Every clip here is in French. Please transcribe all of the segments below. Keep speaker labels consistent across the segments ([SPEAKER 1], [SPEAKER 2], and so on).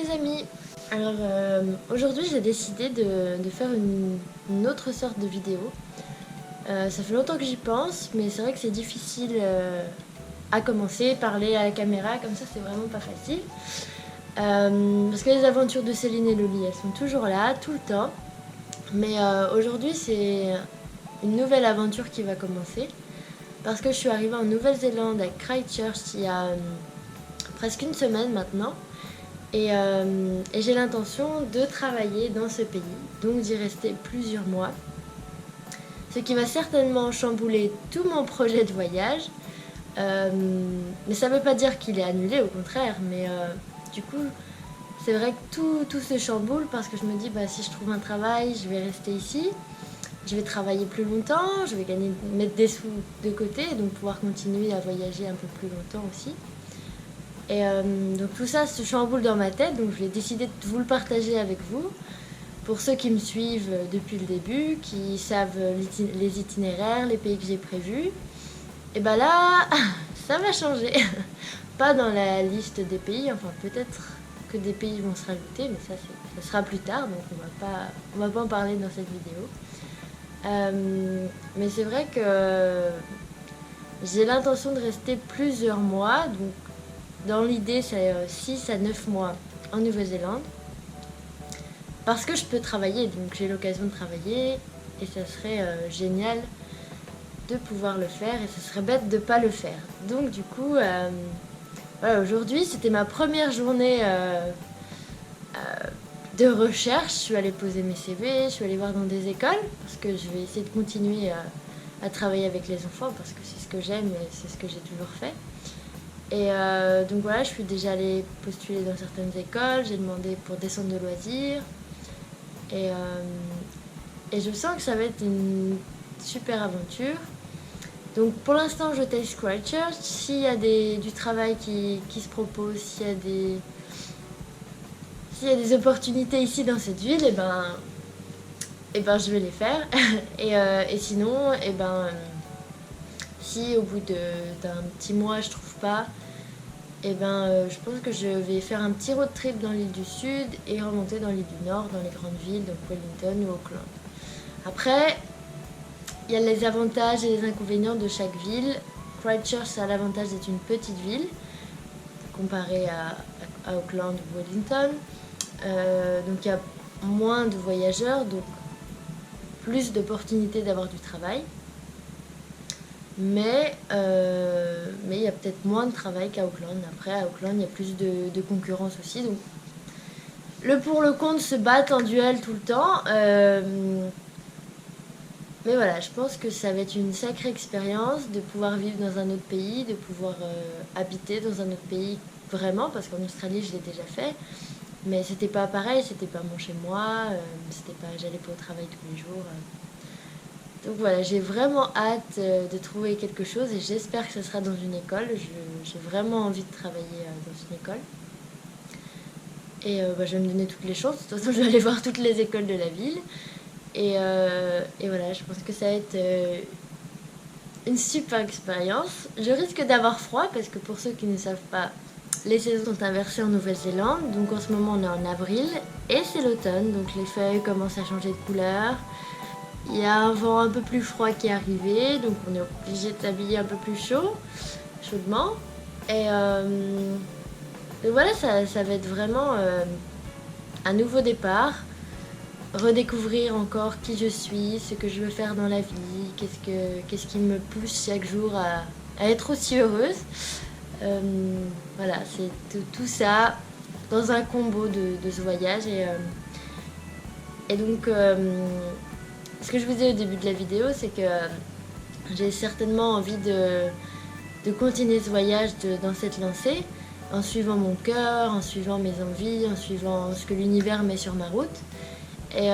[SPEAKER 1] les amis. Alors aujourd'hui j'ai décidé de faire une autre sorte de vidéo. Ça fait longtemps que j'y pense, mais c'est vrai que c'est difficile à commencer, parler à la caméra, comme ça c'est vraiment pas facile. Parce que les aventures de Céline et Loli, elles sont toujours là, tout le temps. Mais aujourd'hui c'est une nouvelle aventure qui va commencer. Parce que je suis arrivée en Nouvelle-Zélande à Christchurch il y a presque une semaine maintenant. Et j'ai l'intention de travailler dans ce pays, donc d'y rester plusieurs mois. Ce qui va certainement chambouler tout mon projet de voyage. Mais ça ne veut pas dire qu'il est annulé, au contraire. Mais du coup, c'est vrai que tout se chamboule parce que je me dis, si je trouve un travail, je vais rester ici. Je vais travailler plus longtemps, je vais mettre des sous de côté et donc pouvoir continuer à voyager un peu plus longtemps aussi. Et donc tout ça se chamboule dans ma tête, donc j'ai décidé de vous le partager avec vous. Pour ceux qui me suivent depuis le début, qui savent les itinéraires, les pays que j'ai prévus, et là, ça va changer. Pas dans la liste des pays, enfin peut-être que des pays vont se rajouter, mais ça sera plus tard, donc on va pas en parler dans cette vidéo. Mais c'est vrai que j'ai l'intention de rester plusieurs mois, donc dans l'idée c'est 6 à 9 mois en Nouvelle-Zélande. Parce que je peux travailler, donc j'ai l'occasion de travailler et ça serait génial de pouvoir le faire et ce serait bête de ne pas le faire. Donc du coup, voilà, aujourd'hui c'était ma première journée de recherche. Je suis allée poser mes CV, je suis allée voir dans des écoles parce que je vais essayer de continuer à travailler avec les enfants parce que c'est ce que j'aime et c'est ce que j'ai toujours fait. Et donc voilà, je suis déjà allée postuler dans certaines écoles, j'ai demandé pour des centres de loisirs. Et je sens que ça va être une super aventure. Donc pour l'instant je teste Christchurch. S'il y a du travail qui se propose, s'il y a des opportunités ici dans cette ville, et ben je vais les faire. Et sinon, si au bout d'un petit mois je trouve pas, je pense que je vais faire un petit road trip dans l'île du Sud et remonter dans l'île du Nord, dans les grandes villes, donc Wellington ou Auckland. Après, il y a les avantages et les inconvénients de chaque ville. Christchurch, ça a l'avantage d'être une petite ville, comparée à Auckland ou Wellington. Donc il y a moins de voyageurs, donc plus d'opportunités d'avoir du travail. Mais il y a peut-être moins de travail qu'à Auckland. Après, à Auckland, il y a plus de concurrence aussi. Donc, le pour le contre se battent en duel tout le temps. Mais voilà, je pense que ça va être une sacrée expérience de pouvoir vivre dans un autre pays, de pouvoir habiter dans un autre pays vraiment, parce qu'en Australie, je l'ai déjà fait. Mais c'était pas pareil, c'était pas mon chez moi, j'allais pas au travail tous les jours. Donc voilà, j'ai vraiment hâte de trouver quelque chose et j'espère que ce sera dans une école. J'ai vraiment envie de travailler dans une école. Et je vais me donner toutes les chances. De toute façon, je vais aller voir toutes les écoles de la ville. Et voilà, je pense que ça va être une super expérience. Je risque d'avoir froid parce que pour ceux qui ne savent pas, les saisons sont inversées en Nouvelle-Zélande. Donc en ce moment, on est en avril et c'est l'automne. Donc les feuilles commencent à changer de couleur. Il y a un vent un peu plus froid qui est arrivé, donc on est obligé de s'habiller un peu plus chaudement. Et voilà, ça va être vraiment un nouveau départ. Redécouvrir encore qui je suis, ce que je veux faire dans la vie, qu'est-ce qui me pousse chaque jour à être aussi heureuse. Voilà, c'est tout ça dans un combo de ce voyage. Et donc... ce que je vous disais au début de la vidéo, c'est que j'ai certainement envie de continuer ce voyage dans cette lancée, en suivant mon cœur, en suivant mes envies, en suivant ce que l'univers met sur ma route. Et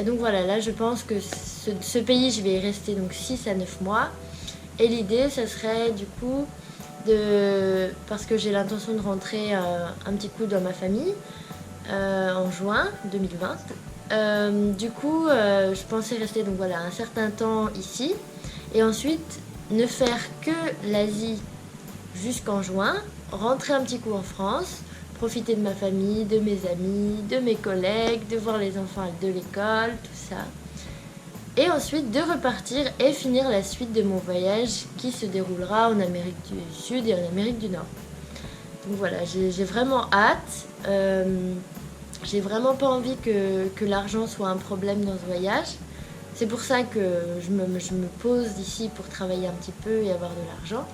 [SPEAKER 1] donc voilà, là je pense que ce pays, je vais y rester donc 6 à 9 mois. Et l'idée, ça serait du coup, parce que j'ai l'intention de rentrer un petit coup dans ma famille en juin 2020. Du coup, je pensais rester donc voilà un certain temps ici et ensuite ne faire que l'Asie jusqu'en juin, rentrer un petit coup en France profiter de ma famille, de mes amis, de mes collègues, de voir les enfants de l'école, tout ça. Et ensuite de repartir et finir la suite de mon voyage qui se déroulera en Amérique du Sud et en Amérique du Nord. Donc voilà, j'ai vraiment hâte. J'ai vraiment pas envie que l'argent soit un problème dans ce voyage. C'est pour ça que je me pose ici pour travailler un petit peu et avoir de l'argent.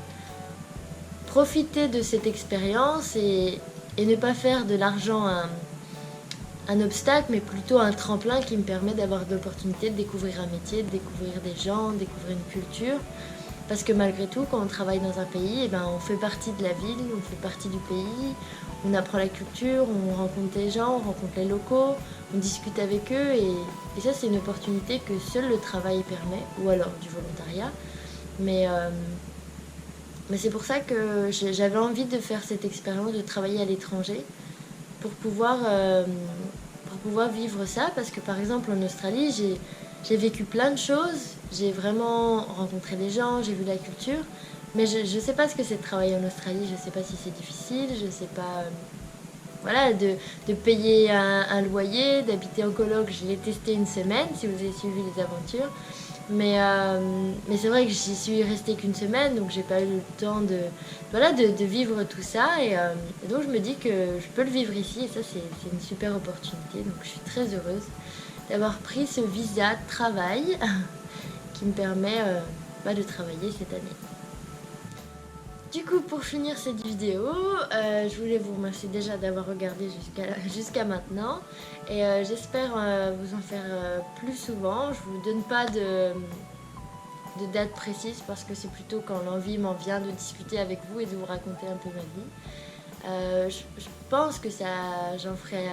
[SPEAKER 1] Profiter de cette expérience et ne pas faire de l'argent un obstacle, mais plutôt un tremplin qui me permet d'avoir l'opportunité de découvrir un métier, de découvrir des gens, de découvrir une culture. Parce que malgré tout, quand on travaille dans un pays, eh ben, on fait partie de la ville, on fait partie du pays, on apprend la culture, on rencontre des gens, on rencontre les locaux, on discute avec eux. Et ça, c'est une opportunité que seul le travail permet, ou alors du volontariat. Mais c'est pour ça que j'avais envie de faire cette expérience de travailler à l'étranger pour pouvoir vivre ça. Parce que par exemple, en Australie, j'ai vécu plein de choses, j'ai vraiment rencontré des gens, j'ai vu la culture, mais je ne sais pas ce que c'est de travailler en Australie, je ne sais pas si c'est difficile, je ne sais pas... voilà, de payer un loyer, d'habiter en coloc, je l'ai testé une semaine, si vous avez suivi les aventures. Mais c'est vrai que j'y suis restée qu'une semaine, donc j'ai pas eu le temps de vivre tout ça. Et donc je me dis que je peux le vivre ici, et ça c'est une super opportunité. Donc je suis très heureuse d'avoir pris ce visa de travail qui me permet de travailler cette année. Du coup, pour finir cette vidéo, je voulais vous remercier déjà d'avoir regardé jusqu'à maintenant. Et j'espère vous en faire plus souvent. Je vous donne pas de date précise parce que c'est plutôt quand l'envie m'en vient de discuter avec vous et de vous raconter un peu ma vie. Je pense que j'en ferai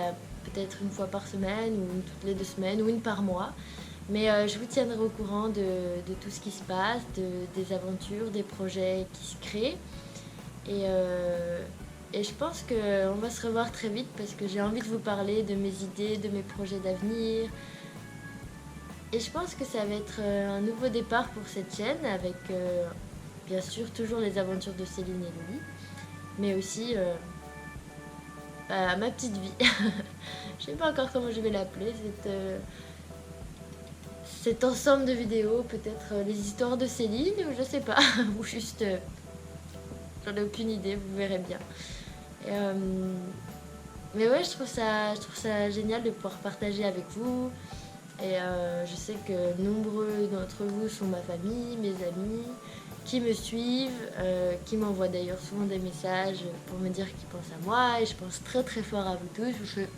[SPEAKER 1] peut-être une fois par semaine ou toutes les 2 semaines ou une par mois. Mais je vous tiendrai au courant de tout ce qui se passe, des aventures, des projets qui se créent. Et je pense qu'on va se revoir très vite parce que j'ai envie de vous parler de mes idées, de mes projets d'avenir. Et je pense que ça va être un nouveau départ pour cette chaîne avec bien sûr toujours les aventures de Céline et Louis, mais aussi ma petite vie. Je sais pas encore comment je vais l'appeler, cet ensemble de vidéos, peut-être les histoires de Céline, ou je sais pas, ou juste... j'en ai aucune idée, vous verrez bien. Mais ouais, je trouve ça génial de pouvoir partager avec vous. Et je sais que nombreux d'entre vous sont ma famille, mes amis, qui me suivent, qui m'envoient d'ailleurs souvent des messages pour me dire qu'ils pensent à moi. Et je pense très très fort à vous tous. Je vous fais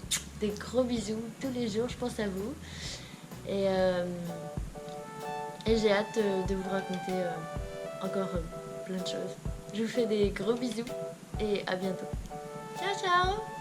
[SPEAKER 1] des gros bisous tous les jours, je pense à vous. Et j'ai hâte de vous raconter encore plein de choses. Je vous fais des gros bisous et à bientôt. Ciao ciao!